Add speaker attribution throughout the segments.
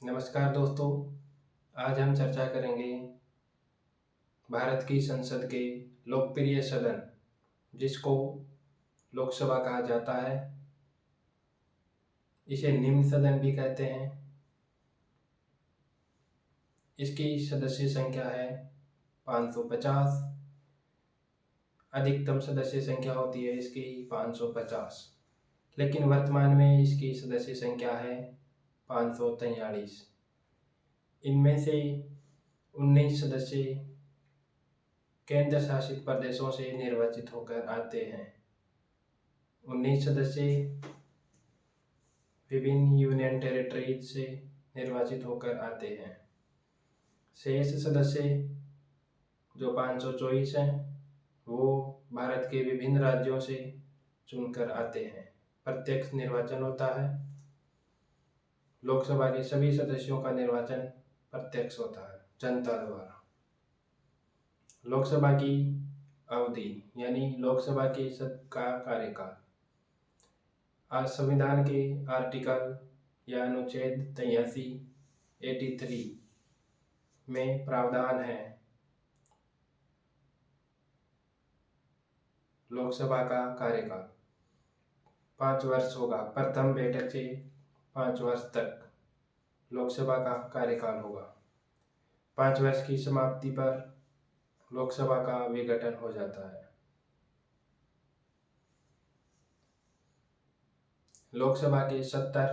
Speaker 1: नमस्कार दोस्तों। आज हम चर्चा करेंगे भारत की संसद के लोकप्रिय सदन जिसको लोकसभा कहा जाता है। इसे निम्न सदन भी कहते हैं। इसकी सदस्य संख्या है 550। अधिकतम सदस्य संख्या होती है इसकी 550, लेकिन वर्तमान में इसकी सदस्य संख्या है 543। इनमें से 19 सदस्य केंद्र शासित प्रदेशों से निर्वाचित होकर आते हैं। 19 सदस्य विभिन्न यूनियन टेरिटरीज से निर्वाचित होकर आते हैं। शेष सदस्य जो 524 हैं वो भारत के विभिन्न राज्यों से चुनकर आते हैं। प्रत्यक्ष निर्वाचन होता है। लोकसभा के सभी सदस्यों का निर्वाचन प्रत्यक्ष होता है जनता द्वारा। लोकसभा की अवधि यानी लोकसभा के का कार्यकाल आज संविधान के आर्टिकल या अनुच्छेद 83 में प्रावधान है। लोकसभा का कार्यकाल 5 वर्ष होगा। प्रथम बैठक से 5 वर्ष तक लोकसभा का कार्यकाल होगा। 5 वर्ष की समाप्ति पर लोकसभा का विघटन हो जाता है। लोकसभा के 70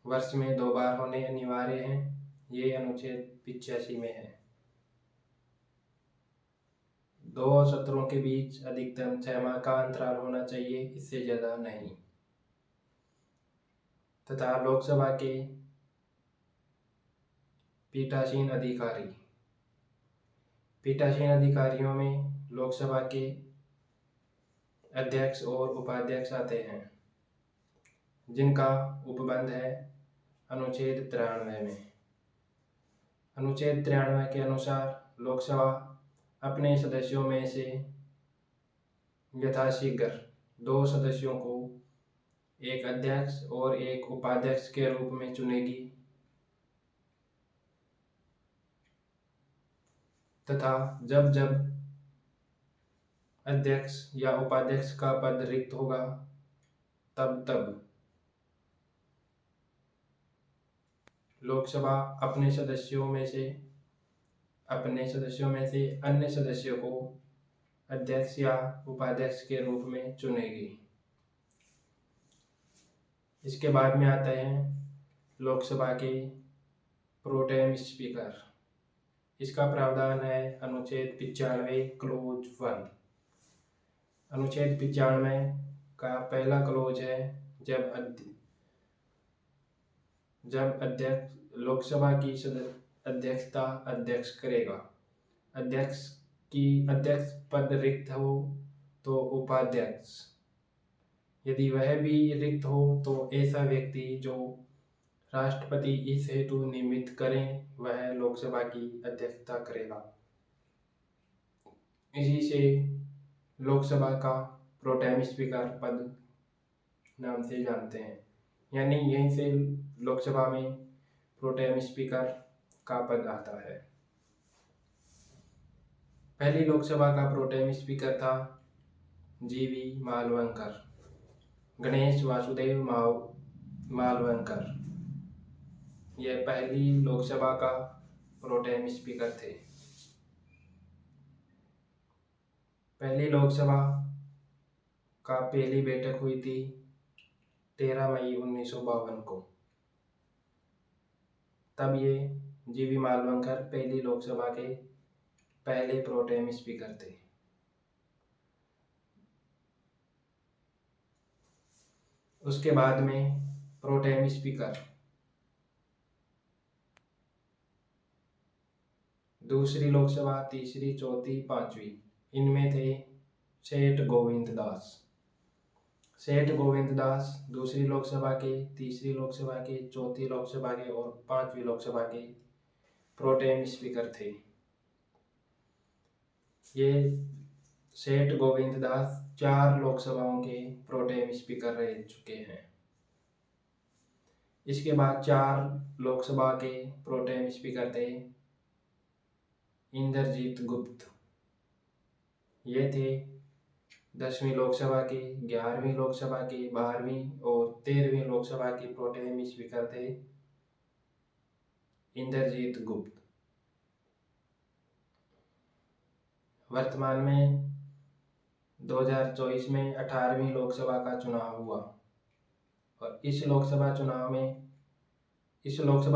Speaker 1: वर्ष में 2 बार होने अनिवार्य हैं। ये अनुच्छेद 85 में है। 2 सत्रों के बीच अधिकतम 6 माह का अंतराल होना चाहिए, इससे ज़्यादा नहीं। तथा लोकसभा के पीठासीन अधिकारियों में लोकसभा के अध्यक्ष और उपाध्यक्ष आते हैं, जिनका उपबंध है अनुच्छेद 93 में। अनुच्छेद 93 के अनुसार लोकसभा अपने सदस्यों में से यथाशीघ्र 2 सदस्यों को एक अध्यक्ष और एक उपाध्यक्ष के रूप में चुनेगी तथा जब जब अध्यक्ष या उपाध्यक्ष का पद रिक्त होगा तब लोकसभा अपने सदस्यों में से अन्य सदस्यों को अध्यक्ष या उपाध्यक्ष के रूप में चुनेगी। इसके बाद में आते हैं लोकसभा के प्रोटेम स्पीकर। इसका प्रावधान है अनुच्छेद 95 क्लोज 1। अनुच्छेद 95 का पहला क्लोज है जब अध्यक्ष लोकसभा की अध्यक्षता अध्यक्ष करेगा। अध्यक्ष पद रिक्त हो तो उपाध्यक्ष, यदि वह भी रिक्त हो तो ऐसा व्यक्ति जो राष्ट्रपति इस हेतु नियमित करें वह लोकसभा की अध्यक्षता करेगा। इसी से लोकसभा का प्रोटेम स्पीकर पद नाम से जानते हैं। यानी यहीं से लोकसभा में प्रोटेम स्पीकर का पद आता है। पहली लोकसभा का प्रोटेम स्पीकर था जीवी मालवणकर, गणेश वासुदेव मालवणकर। यह पहली लोकसभा का प्रोटेम स्पीकर थे। पहली लोकसभा का पहली बैठक हुई थी 13 मई 1952 को। तब ये जीवी मालवणकर पहली लोकसभा के पहले प्रोटेम स्पीकर थे। उसके बाद में प्रोटेम स्पीकर दूसरी लोकसभा, तीसरी, चौथी, पांचवी, इनमें थे सेठ गोविंद दास दूसरी लोकसभा के, तीसरी लोकसभा के, चौथी लोकसभा के और पांचवी लोकसभा के प्रोटेम स्पीकर थे। ये सेठ गोविंद दास 4 लोकसभाओं के प्रोटेम स्पीकर रह चुके हैं। इसके बाद 4 लोकसभा के प्रोटेम स्पीकर थे इंद्रजीत गुप्त। ये थे 10वीं लोकसभा के, 11वीं लोकसभा के, 12वीं और 13वीं लोकसभा के प्रोटेम स्पीकर थे इंद्रजीत गुप्त। वर्तमान में 2024 में 18वीं लोकसभा का चुनाव हुआ और इस लोकसभा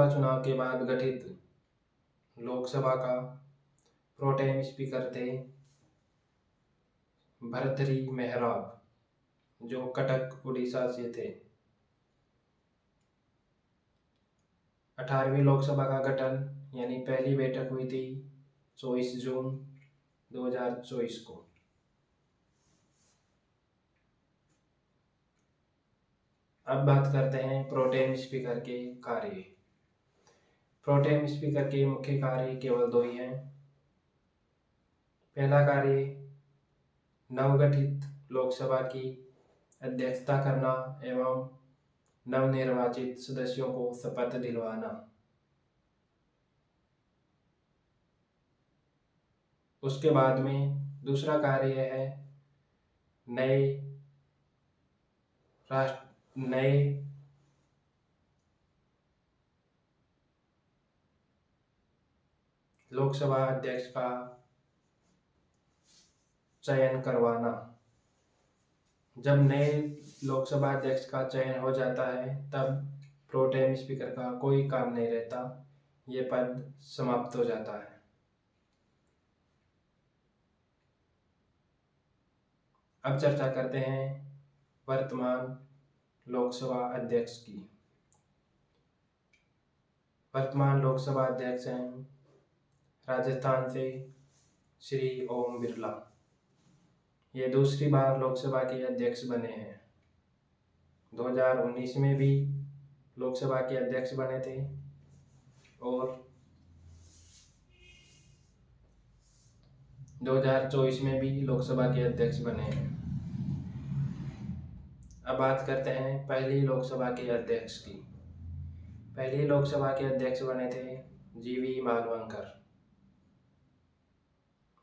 Speaker 1: चुनाव के बाद गठित लोकसभा का प्रोटेम स्पीकर थे भर्तृहरि मेहराब, जो कटक उड़ीसा से थे। 18वीं लोकसभा का गठन यानी पहली बैठक हुई थी 24 जून 2024 को। अब बात करते हैं प्रोटेम स्पीकर के कार्य। प्रोटेम स्पीकर के मुख्य कार्य केवल 2 ही हैं। पहला कार्य नवगठित लोकसभा की अध्यक्षता करना एवं नवनिर्वाचित सदस्यों को शपथ दिलवाना। उसके बाद में दूसरा कार्य है नए लोकसभा अध्यक्ष का चयन करवाना। जब नए लोकसभा अध्यक्ष का चयन हो जाता है तब प्रोटेम स्पीकर का कोई काम नहीं रहता, ये पद समाप्त हो जाता है। अब चर्चा करते हैं वर्तमान लोकसभा अध्यक्ष की। वर्तमान लोकसभा अध्यक्ष हैं राजस्थान से श्री ओम बिरला। ये दूसरी बार लोकसभा के अध्यक्ष बने हैं। 2019 में भी लोकसभा के अध्यक्ष बने थे और 2024 में भी लोकसभा के अध्यक्ष बने हैं। अब बात करते हैं पहली लोकसभा के अध्यक्ष की। पहली लोकसभा के अध्यक्ष बने थे जीवी मालवंकर,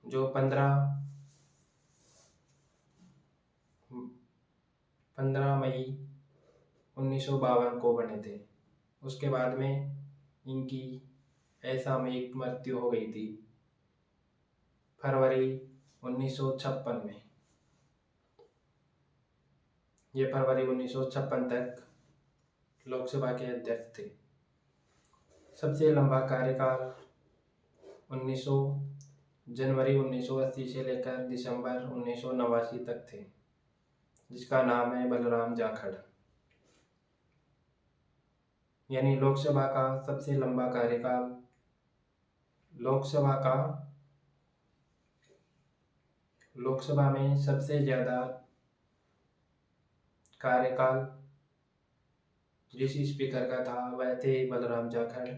Speaker 1: जो 15 मई 1952 को बने थे। उसके बाद में इनकी असामयिक मृत्यु हो गई थी फरवरी 1956 में। ये फरवरी 1956 तक लोकसभा के अध्यक्ष थे। सबसे लंबा कार्यकाल जनवरी 1980 से लेकर दिसंबर 1989 तक थे, जिसका नाम है बलराम जाखड़। यानी लोकसभा का सबसे लंबा कार्यकाल, लोकसभा में सबसे ज़्यादा कार्यकाल जिस स्पीकर का था वह थे बलराम जाखड़,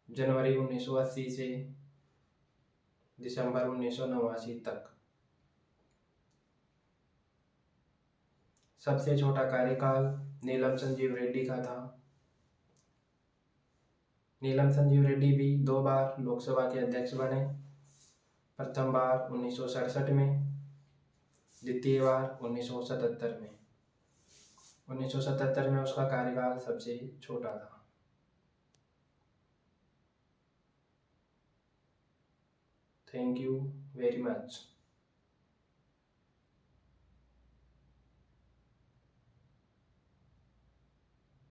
Speaker 1: जनवरी 1980 से दिसंबर 1989 तक। सबसे छोटा कार्यकाल नीलम संजीव रेड्डी का था। नीलम संजीव रेड्डी भी 2 बार लोकसभा के अध्यक्ष बने। प्रथम बार 1967 में, द्वितीय बार 1977 में। 1977 में उसका कार्यकाल सबसे छोटा था। Thank you very much.